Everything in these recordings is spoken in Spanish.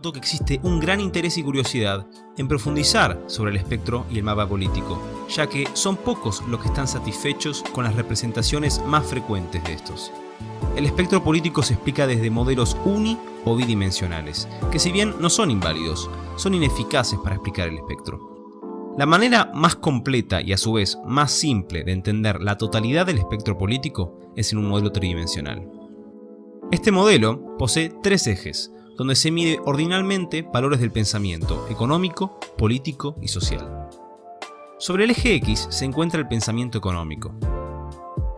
noto que existe un gran interés y curiosidad en profundizar sobre el espectro y el mapa político, ya que son pocos los que están satisfechos con las representaciones más frecuentes de estos. El espectro político se explica desde modelos uni- o bidimensionales, que si bien no son inválidos, son ineficaces para explicar el espectro. La manera más completa y a su vez más simple de entender la totalidad del espectro político es en un modelo tridimensional. Este modelo posee tres ejes, donde se mide ordinalmente valores del pensamiento económico, político y social. Sobre el eje X se encuentra el pensamiento económico.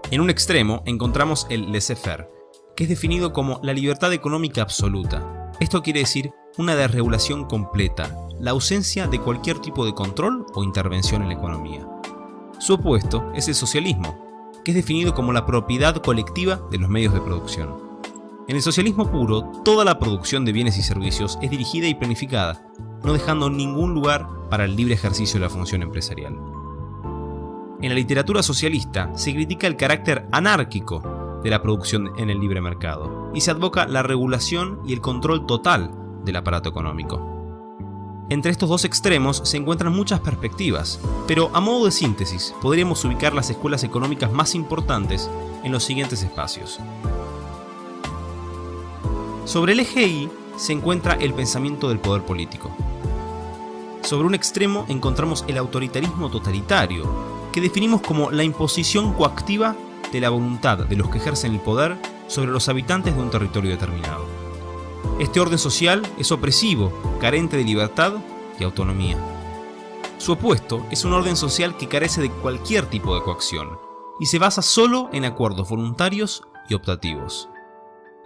En un extremo encontramos el laissez-faire, que es definido como la libertad económica absoluta. Esto quiere decir una desregulación completa, la ausencia de cualquier tipo de control o intervención en la economía. Su opuesto es el socialismo, que es definido como la propiedad colectiva de los medios de producción. En el socialismo puro, toda la producción de bienes y servicios es dirigida y planificada, no dejando ningún lugar para el libre ejercicio de la función empresarial. En la literatura socialista se critica el carácter anárquico de la producción en el libre mercado y se advoca la regulación y el control total del aparato económico. Entre estos dos extremos se encuentran muchas perspectivas, pero a modo de síntesis podríamos ubicar las escuelas económicas más importantes en los siguientes espacios. Sobre el eje Y se encuentra el pensamiento del poder político. Sobre un extremo encontramos el autoritarismo totalitario, que definimos como la imposición coactiva de la voluntad de los que ejercen el poder sobre los habitantes de un territorio determinado. Este orden social es opresivo, carente de libertad y autonomía. Su opuesto es un orden social que carece de cualquier tipo de coacción y se basa solo en acuerdos voluntarios y optativos.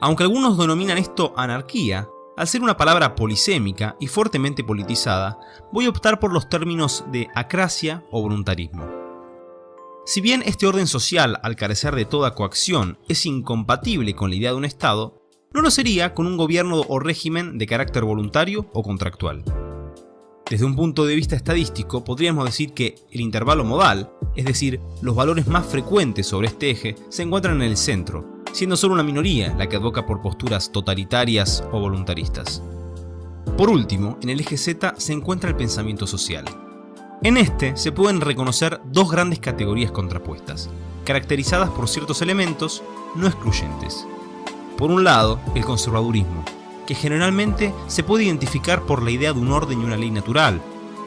Aunque algunos denominan esto anarquía, al ser una palabra polisémica y fuertemente politizada, voy a optar por los términos de acracia o voluntarismo. Si bien este orden social, al carecer de toda coacción, es incompatible con la idea de un Estado, no lo sería con un gobierno o régimen de carácter voluntario o contractual. Desde un punto de vista estadístico, podríamos decir que el intervalo modal, es decir, los valores más frecuentes sobre este eje, se encuentran en el centro, siendo solo una minoría la que advoca por posturas totalitarias o voluntaristas. Por último, en el eje Z se encuentra el pensamiento social. En este se pueden reconocer dos grandes categorías contrapuestas, caracterizadas por ciertos elementos no excluyentes. Por un lado, el conservadurismo, que generalmente se puede identificar por la idea de un orden y una ley natural,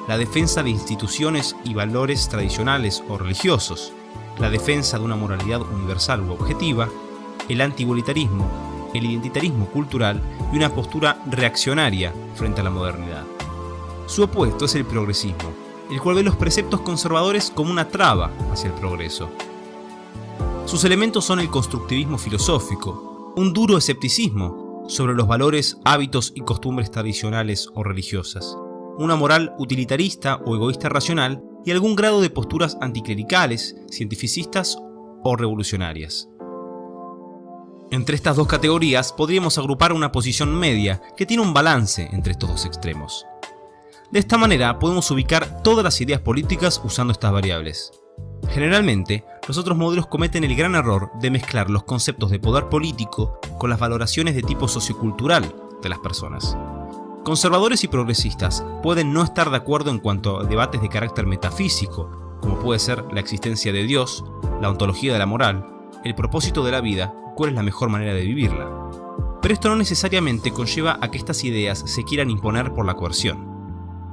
la defensa de instituciones y valores tradicionales o religiosos, la defensa de una moralidad universal u objetiva, el anti-igualitarismo, el identitarismo cultural y una postura reaccionaria frente a la modernidad. Su opuesto es el progresismo, el cual ve los preceptos conservadores como una traba hacia el progreso. Sus elementos son el constructivismo filosófico, un duro escepticismo sobre los valores, hábitos y costumbres tradicionales o religiosas, una moral utilitarista o egoísta racional y algún grado de posturas anticlericales, cientificistas o revolucionarias. Entre estas dos categorías podríamos agrupar una posición media que tiene un balance entre estos dos extremos. De esta manera podemos ubicar todas las ideas políticas usando estas variables. Generalmente, los otros modelos cometen el gran error de mezclar los conceptos de poder político con las valoraciones de tipo sociocultural de las personas. Conservadores y progresistas pueden no estar de acuerdo en cuanto a debates de carácter metafísico, como puede ser la existencia de Dios, la ontología de la moral, el propósito de la vida, cuál es la mejor manera de vivirla. Pero esto no necesariamente conlleva a que estas ideas se quieran imponer por la coerción.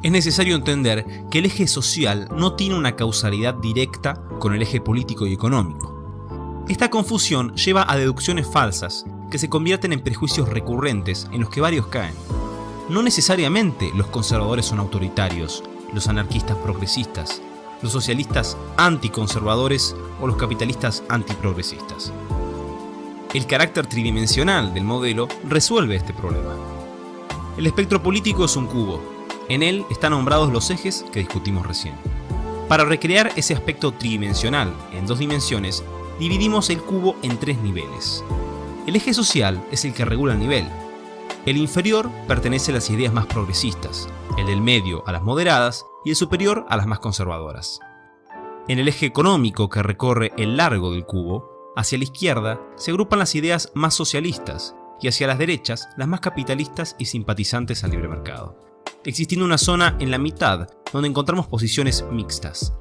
Es necesario entender que el eje social no tiene una causalidad directa con el eje político y económico. Esta confusión lleva a deducciones falsas que se convierten en prejuicios recurrentes en los que varios caen. No necesariamente los conservadores son autoritarios, los anarquistas progresistas, los socialistas anticonservadores o los capitalistas antiprogresistas. El carácter tridimensional del modelo resuelve este problema. El espectro político es un cubo. En él están nombrados los ejes que discutimos recién. Para recrear ese aspecto tridimensional en dos dimensiones, dividimos el cubo en tres niveles. El eje social es el que regula el nivel. El inferior pertenece a las ideas más progresistas, el del medio a las moderadas y el superior a las más conservadoras. En el eje económico que recorre el largo del cubo, hacia la izquierda se agrupan las ideas más socialistas y hacia las derechas las más capitalistas y simpatizantes al libre mercado, existiendo una zona en la mitad donde encontramos posiciones mixtas.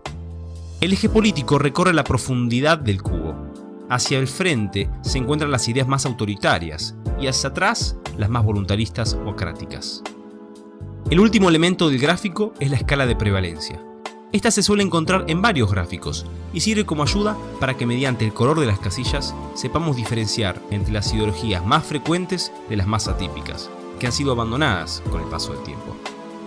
El eje político recorre la profundidad del cubo. Hacia el frente se encuentran las ideas más autoritarias y hacia atrás las más voluntaristas o acráticas. El último elemento del gráfico es la escala de prevalencia. Esta se suele encontrar en varios gráficos y sirve como ayuda para que mediante el color de las casillas sepamos diferenciar entre las ideologías más frecuentes de las más atípicas, que han sido abandonadas con el paso del tiempo.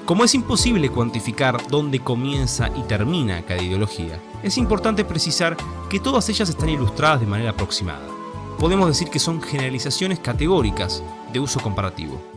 Como es imposible cuantificar dónde comienza y termina cada ideología, es importante precisar que todas ellas están ilustradas de manera aproximada. Podemos decir que son generalizaciones categóricas de uso comparativo.